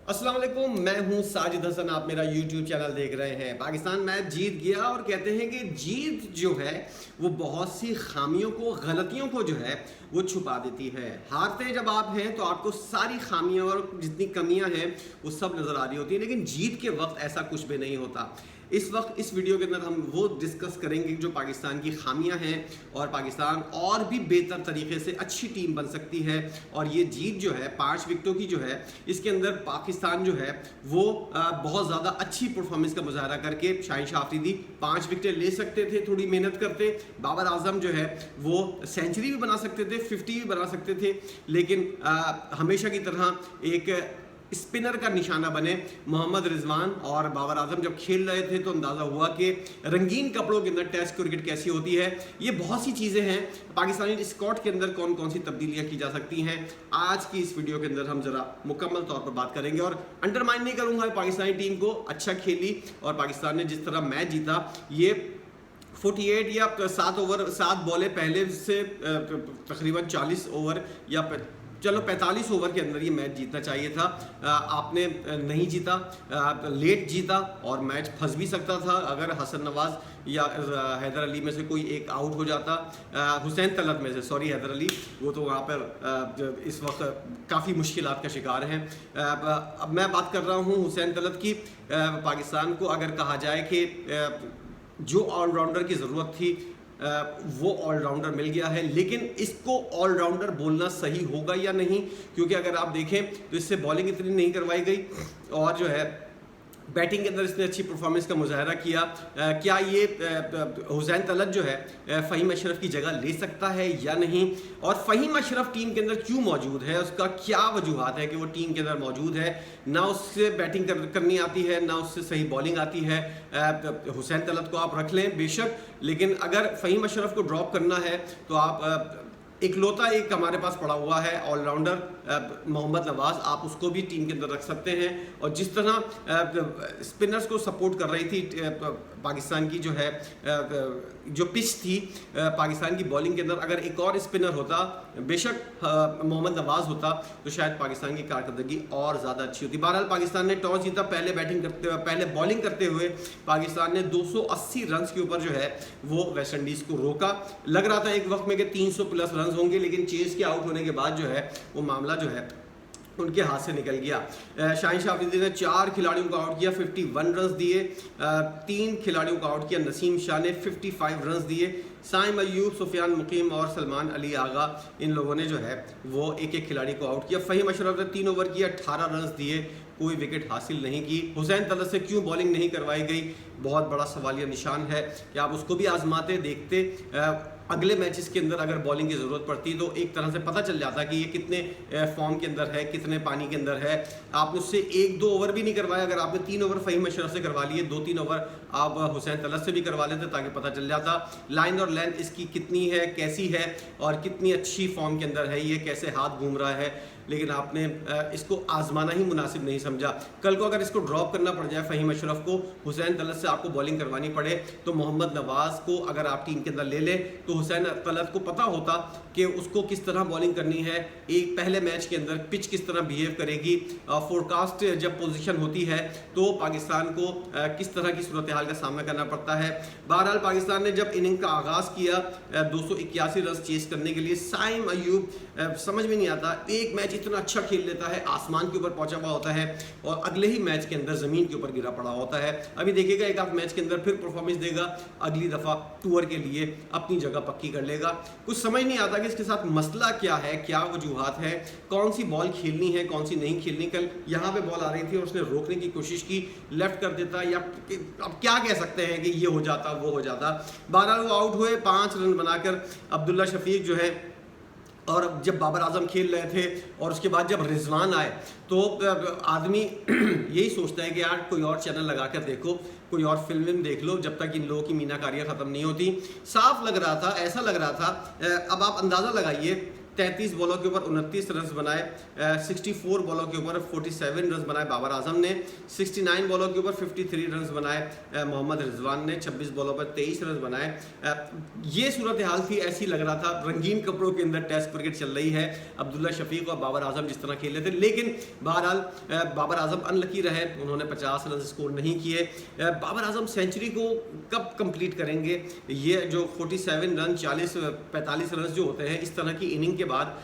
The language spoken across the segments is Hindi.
अस्सलाम वालेकुम, मैं हूं साजिद हसन। आप मेरा YouTube चैनल देख रहे हैं। पाकिस्तान मैच जीत गया और कहते हैं कि जीत जो है वो बहुत सी खामियों को, गलतियों को जो है वो छुपा देती है। हारते जब आप हैं तो आपको सारी खामियां और जितनी कमियां हैं वो सब नज़र आ रही होती हैं, लेकिन जीत के वक्त ऐसा कुछ भी नहीं होता। इस वक्त इस वीडियो के अंदर हम वो डिस्कस करेंगे जो पाकिस्तान की खामियां हैं और पाकिस्तान और भी बेहतर तरीके से अच्छी टीम बन सकती है। और ये जीत जो है 5 विकेटों की जो है, इसके अंदर पाकिस्तान जो है वो बहुत ज़्यादा अच्छी परफॉर्मेंस का मुजाहरा करके शाहीन शाह अफरीदी 5 विकेटें ले सकते थे, थोड़ी मेहनत करते। बाबर आजम जो है वो सेंचुरी भी बना सकते थे, 50 भी बना सकते थे, लेकिन हमेशा की तरह एक स्पिनर का निशाना बने मोहम्मद रिजवान। और बाबर आजम जब खेल रहे थे तो अंदाज़ा हुआ कि रंगीन कपड़ों के अंदर टेस्ट क्रिकेट कैसी होती है। ये बहुत सी चीज़ें हैं, पाकिस्तानी स्क्वाड के अंदर कौन कौन सी तब्दीलियाँ की जा सकती हैं, आज की इस वीडियो के अंदर हम ज़रा मुकम्मल तौर पर बात करेंगे। और अंडरमाइन नहीं करूँगा पाकिस्तानी टीम को, अच्छा खेली और पाकिस्तान ने जिस तरह मैच जीता, ये 48 या 7 बॉलें पहले से तकरीबन 40 ओवर या चलो 45 ओवर के अंदर ये मैच जीतना चाहिए था। आपने नहीं जीता, लेट जीता और मैच फंस भी सकता था अगर हसन नवाज या हैदर अली में से कोई एक आउट हो जाता। हुसैन तलत में से, सॉरी हैदर अली, वो तो वहाँ पर इस वक्त काफ़ी मुश्किलात का शिकार हैं। अब मैं बात कर रहा हूँ हुसैन तलत की। पाकिस्तान को अगर कहा जाए कि जो ऑलराउंडर की ज़रूरत थी वो ऑलराउंडर मिल गया है, लेकिन इसको ऑलराउंडर बोलना सही होगा या नहीं, क्योंकि अगर आप देखें तो इससे बॉलिंग इतनी नहीं करवाई गई और जो है बैटिंग के अंदर इसने अच्छी परफॉर्मेंस का मुजाहरा किया। क्या ये हुसैन तलत जो है फ़हीम अशरफ की जगह ले सकता है या नहीं, और फ़हीम अशरफ टीम के अंदर क्यों मौजूद है, उसका क्या वजूहात है कि वो टीम के अंदर मौजूद है। ना उससे बैटिंग करनी आती है, ना उससे सही बॉलिंग आती है। हुसैन तलत को आप रख लें बेशक, लेकिन अगर फ़हीम अशरफ को ड्रॉप करना है तो आप इकलौता एक हमारे पास पड़ा हुआ है ऑलराउंडर मोहम्मद नवाज, आप उसको भी टीम के अंदर रख सकते हैं। और जिस तरह स्पिनर्स को सपोर्ट कर रही थी पाकिस्तान की जो है जो पिच थी पाकिस्तान की बॉलिंग के अंदर, अगर एक और स्पिनर होता, बेशक मोहम्मद नवाज होता, तो शायद पाकिस्तान की कारकर्दगी और ज़्यादा अच्छी होती। बहरहाल पाकिस्तान ने टॉस जीता, पहले बॉलिंग करते हुए पाकिस्तान ने 280 रन के ऊपर जो है वो वेस्ट इंडीज़ को रोका। लग रहा था एक वक्त में कि 300 प्लस रन होंगे, लेकिन चेस के आउट होने के बाद जो है वो मामला जो है उनके हाथ से निकल गया। शाहीन शाह अफरीदी ने 4 खिलाड़ियों को आउट किया, 51 रन दिए। 3 खिलाड़ियों को आउट किया, नसीम शाह ने 55 रन दिए। साइम अयूब, सुफियान मुकीम और सलमान अली आगा, इन लोगों ने जो है वो एक एक खिलाड़ी को आउट किया। फ़हीम अशरफ ने 3 ओवर किया, 18 रन दिए, कोई विकेट हासिल नहीं की। हुसैन तलत से क्यों बॉलिंग नहीं करवाई गई, बहुत बड़ा सवालिया निशान है कि आप उसको भी आजमाते देखते। अगले मैचेस के अंदर अगर बॉलिंग की ज़रूरत पड़ती तो एक तरह से पता चल जाता कि ये कितने फॉर्म के अंदर है, कितने पानी के अंदर है। आपने उससे 1-2 ओवर भी नहीं करवाया, अगर आपने 3 ओवर फ़हीम अशरफ से करवा लिए, 2-3 ओवर आप हुसैन तलत से भी करवा लेते ताकि पता चल जाता लाइन और लेंथ इसकी कितनी है, कैसी है और कितनी अच्छी फॉर्म के अंदर है, ये कैसे हाथ घूम रहा है। लेकिन आपने इसको आजमाना ही मुनासिब नहीं समझा। कल को अगर इसको ड्रॉप करना पड़ जाए फ़हीम अशरफ को, हुसैन तलत से आपको बॉलिंग करवानी पड़े, तो मोहम्मद नवाज़ को अगर आप टीम के अंदर ले लें तो हुसैन तलत को पता होता कि उसको किस तरह बॉलिंग करनी है, एक पहले मैच के अंदर पिच किस तरह बिहेव करेगी, फोरकास्ट जब पोजीशन होती है तो पाकिस्तान को किस तरह की सूरत हाल का सामना करना पड़ता है। बहरहाल पाकिस्तान ने जब इनिंग का आगाज़ किया 281 रन चेस करने के लिए, साइम अयूब समझ में नहीं आता, एक मैच इतना अच्छा खेल लेता है, आसमान के ऊपर पहुंचा हुआ होता है और अगले ही मैच के अंदर ज़मीन के ऊपर गिरा पड़ा होता है। अभी देखिएगा एक आध मैच के अंदर फिर परफॉर्मेंस देगा, अगली दफ़ा टूर के लिए अपनी जगह पक्की कर लेगा। कुछ समझ नहीं आता कि इसके साथ मसला क्या है, क्या वजूहात है, कौन सी बॉल खेलनी है, कौन सी नहीं खेलनी। कल यहाँ पे बॉल आ रही थी और उसने रोकने की कोशिश की, लेफ्ट कर देता, या अब क्या कह सकते हैं कि ये हो जाता वो हो जाता। 12 वो आउट हुए, 5 रन बनाकर अब्दुल्ला शफीक जो है, और जब बाबर आजम खेल रहे थे और उसके बाद जब रिजवान आए तो आदमी यही सोचता है कि यार कोई और चैनल लगा कर देखो, कोई और फिल्म देख लो, जब तक इन लोगों की मीनाकारियाँ ख़त्म नहीं होती। साफ लग रहा था, ऐसा लग रहा था। अब आप अंदाज़ा लगाइए 33 बॉलों के ऊपर 29 रन बनाए, 64 बॉलों के ऊपर 47 रन बनाए बाबर आजम ने, 69 बॉलों के ऊपर 53 रन बनाए मोहम्मद रिजवान ने, 26 बॉलों पर 23 रन बनाए। ये सूरत हाल थी, ऐसी लग रहा था रंगीन कपड़ों के अंदर टेस्ट क्रिकेट चल रही है, अब्दुल्ला शफीक और बाबर आजम जिस तरह खेल रहे थे। लेकिन बहरहाल बाबर आजम अनलकी रहे, उन्होंने 50 रन स्कोर नहीं किए। बाबर आजम सेंचुरी को कब कंप्लीट करेंगे? ये जो 47 रन 45 रन जो होते हैं इस तरह की इनिंग के बाद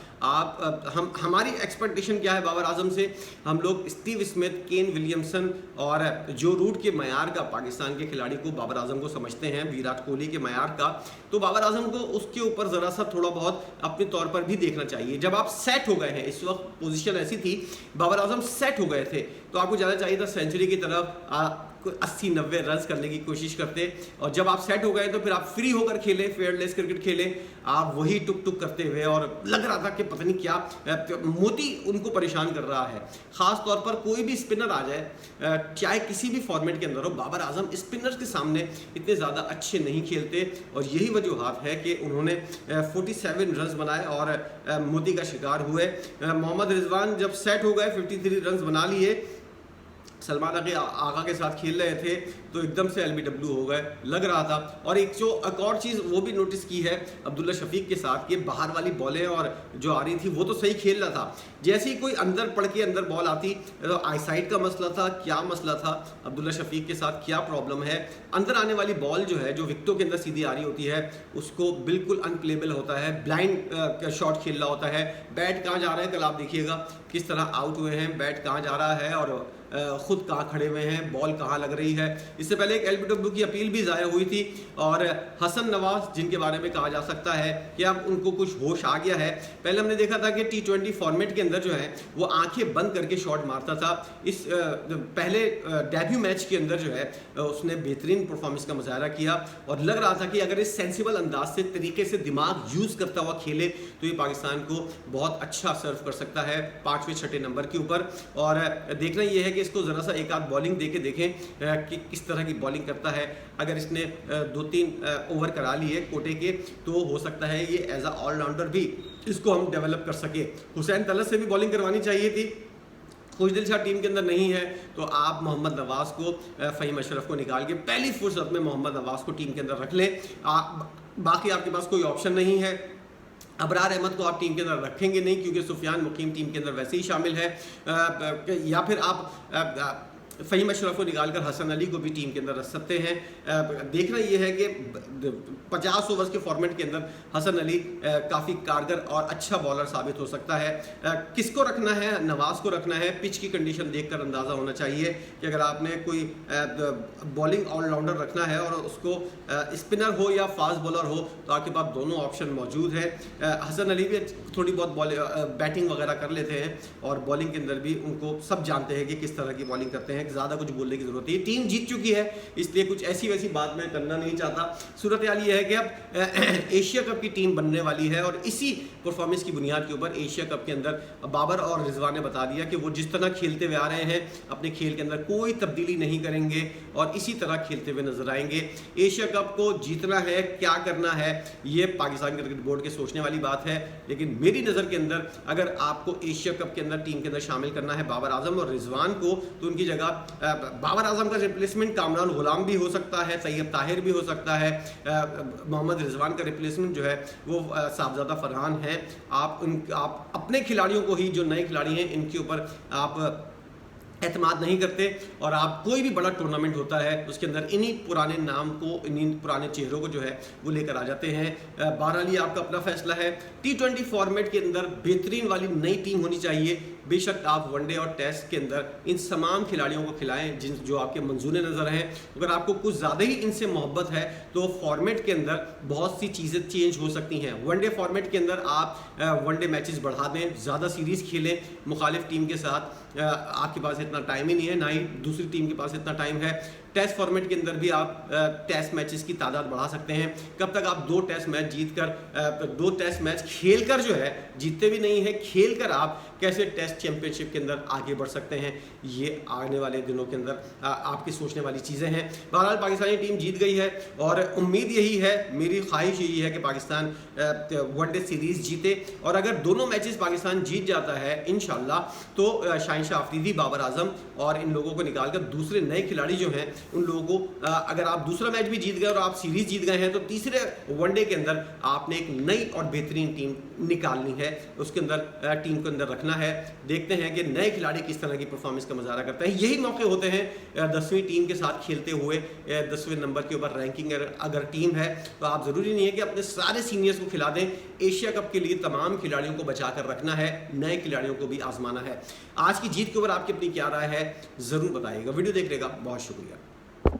हमारी एक्सपेक्टेशन क्या है बाबर आजम से? हम लोग स्टीव स्मिथ, केन विलियमसन और जो रूट के मयार का पाकिस्तान के खिलाड़ी को बाबर आजम को समझते हैं, विराट कोहली के मयार का, तो बाबर आजम को उसके ऊपर ज़रा सा थोड़ा बहुत अपने तौर पर भी देखना चाहिए। जब आप सेट हो गए हैं, इस वक्त पोजीशन ऐसी थी, बाबर आजम सेट हो गए थे, तो आपको ज़्यादा चाहिए था सेंचुरी की तरफ 80-90 रन करने की कोशिश करते। और जब आप सेट हो गए तो फिर आप फ्री होकर खेले, फेयरलेस क्रिकेट खेले, आप वही टुक टुक करते हुए, और लग रहा था कि पता नहीं क्या मोती उनको परेशान कर रहा है। ख़ास तौर पर कोई भी स्पिनर आ जाए, चाहे किसी भी फॉर्मेट के अंदर हो, बाबर आजम स्पिनर्स के सामने इतने ज़्यादा अच्छे नहीं खेलते, और यही वजूहत है कि उन्होंने 47 रन बनाए और मोती का शिकार हुए। मोहम्मद रिजवान जब सेट हो गए, 53 रन बना लिए, सलमान आगा के साथ खेल रहे थे, तो एकदम से LBW हो गए, लग रहा था। और एक और चीज़ वो भी नोटिस की है अब्दुल्ला शफीक के साथ, कि बाहर वाली बॉलें और जो आ रही थी वो तो सही खेल रहा था, जैसे ही कोई अंदर पड़ के अंदर बॉल आती तो आईसाइट का मसला था, क्या मसला था अब्दुल्ला शफीक के साथ, क्या प्रॉब्लम है? अंदर आने वाली बॉल जो है, जो विकेटों के अंदर सीधी आ रही होती है, उसको बिल्कुल अनप्लेबल होता है, ब्लाइंड शॉट खेल रहा होता है। बैट कहाँ जा रहा है, कल आप देखिएगा किस तरह आउट हुए हैं, बैट कहाँ जा रहा है और खुद कहाँ खड़े हुए हैं, बॉल कहाँ लग रही है। इससे पहले एक LBW की अपील भी ज़ाया हुई थी, और हसन नवाज जिनके बारे में कहा जा सकता है कि अब उनको कुछ होश आ गया है। पहले हमने देखा था कि T20 फॉर्मेट के अंदर जो है वो आंखें बंद करके शॉट मारता था। इस पहले डेब्यू मैच के अंदर जो है उसने बेहतरीन परफॉर्मेंस का मुजाहरा किया, और लग रहा था कि अगर इस सेंसिबल अंदाज से, तरीके से दिमाग यूज़ करता हुआ खेले तो ये पाकिस्तान को बहुत अच्छा सर्व कर सकता है 5वें-6ठे नंबर के ऊपर। और देखना ये है कि इसको ज़रा सा एक आध बॉलिंग दे के देखें कि किस तरह की बॉलिंग करता है। अगर इसने 2-3 ओवर करा लिए कोटे के, तो हो सकता है ये एज अ ऑलराउंडर भी इसको हम डेवलप कर सके। हुसैन तलत से भी बॉलिंग करवानी चाहिए थी, खुशदिल शाह टीम के अंदर नहीं है, तो आप मोहम्मद नवाज़ को, फ़हीम अशरफ को निकाल के पहली फुर्सत में मोहम्मद नवाज़ को टीम के अंदर रख लें। बाकी आपके पास कोई ऑप्शन नहीं है। अबरार अहमद को आप टीम के अंदर रखेंगे नहीं, क्योंकि सुफियान मुकीम टीम के अंदर वैसे ही शामिल है, या फिर आप फ़हीम अशरफ को निकालकर हसन अली को भी टीम के अंदर रख सकते हैं। देखना यह है कि 50 ओवर्स के फॉर्मेट के अंदर हसन अली काफ़ी कारगर और अच्छा बॉलर साबित हो सकता है। किसको रखना है? नवाज़ को रखना है। पिच की कंडीशन देखकर अंदाज़ा होना चाहिए कि अगर आपने कोई बॉलिंग ऑलराउंडर रखना है और उसको स्पिनर हो या फास्ट बॉलर हो, तो आपके पास दोनों ऑप्शन मौजूद है। हसन अली भी थोड़ी बहुत बैटिंग वगैरह कर लेते हैं, और बॉलिंग के अंदर भी उनको सब जानते हैं कि किस तरह की बॉलिंग करते हैं। ज़्यादा कुछ बोलने की जरूरत नहीं, टीम जीत चुकी है, इसलिए कुछ ऐसी वैसी बात मैं करना नहीं चाहता। सूरत हाल ये है कि अब एशिया कप की टीम बनने वाली है, और इसी परफॉर्मेंस की बुनियाद के ऊपर एशिया कप के अंदर बाबर और रिजवान ने बता दिया कि वो जिस तरह खेलते हुए आ रहे हैं, अपने खेल के अंदर कोई तब्दीली नहीं करेंगे और इसी तरह खेलते हुए नजर आएंगे। एशिया कप को जीतना है, क्या करना है, ये पाकिस्तान क्रिकेट बोर्ड के सोचने वाली बात है। लेकिन मेरी नज़र के अंदर अगर आपको एशिया कप के अंदर टीम के अंदर शामिल करना है बाबर आजम और रिजवान को, तो उनकी जगह बाबर आजम का रिप्लेसमेंट कामरान गुलाम भी हो सकता है, तैयब ताहिर भी हो सकता है, मोहम्मद रिजवान का रिप्लेसमेंट जो है वो साहबजादा फरहान है। आप अपने खिलाड़ियों को ही, जो नए खिलाड़ी हैं, इनके ऊपर आप एतमाद नहीं करते, और आप कोई भी बड़ा टूर्नामेंट होता है उसके अंदर इन्हीं पुराने नाम को, इन्हीं पुराने चेहरों को जो है वो लेकर आ जाते हैं। बहरहाल ये आपका अपना फैसला है। T20 फॉर्मेट के अंदर बेहतरीन वाली नई टीम होनी चाहिए। बेशक आप वनडे और टेस्ट के अंदर इन तमाम खिलाड़ियों को खिलाएं जो आपके मंजूर नज़र हैं। अगर आपको कुछ ज़्यादा ही इनसे मोहब्बत है तो फॉर्मेट के अंदर बहुत सी चीज़ें चेंज हो सकती हैं। वनडे फॉर्मेट के अंदर आप वनडे मैचेस बढ़ा दें, ज़्यादा सीरीज़ खेलें मुखालिफ टीम के साथ। आपके पास इतना टाइम ही नहीं है, ना ही दूसरी टीम के पास इतना टाइम है। टेस्ट फॉर्मेट के अंदर भी आप टेस्ट मैचेस की तादाद बढ़ा सकते हैं। कब तक आप 2 टेस्ट मैच जीतकर 2 टेस्ट मैच खेलकर जो है, जीतते भी नहीं है, खेलकर आप कैसे टेस्ट चैंपियनशिप के अंदर आगे बढ़ सकते हैं, ये आने वाले दिनों के अंदर आपकी सोचने वाली चीज़ें हैं। बहरहाल पाकिस्तानी टीम जीत गई है और उम्मीद यही है, मेरी ख्वाहिश यही है कि पाकिस्तान वनडे सीरीज़ जीते, और अगर दोनों मैचेस पाकिस्तान जीत जाता है इंशाल्लाह तो शाहिनशाह अफरीदी, बाबर आजम और इन लोगों को निकालकर दूसरे नए खिलाड़ी जो हैं उन लोगों को, अगर आप दूसरा मैच भी जीत गए और आप सीरीज़ जीत गए हैं तो तीसरे वनडे के अंदर आपने एक नई और बेहतरीन टीम निकालनी है, उसके अंदर टीम को अंदर रखना है। देखते हैं कि नए खिलाड़ी किस तरह की परफॉर्मेंस का मुजाहरा करते हैं। यही मौके होते हैं 10वीं टीम के साथ खेलते हुए, 10वें नंबर के ऊपर रैंकिंग अगर टीम है तो आप ज़रूरी नहीं है कि अपने सारे सीनियर्स को खिला दें। एशिया कप के लिए तमाम खिलाड़ियों को बचा कर रखना है, नए खिलाड़ियों को भी आजमाना है। आज की जीत के ऊपर आपकी अपनी क्या राय है ज़रूर बताइएगा। वीडियो देखने का बहुत शुक्रिया।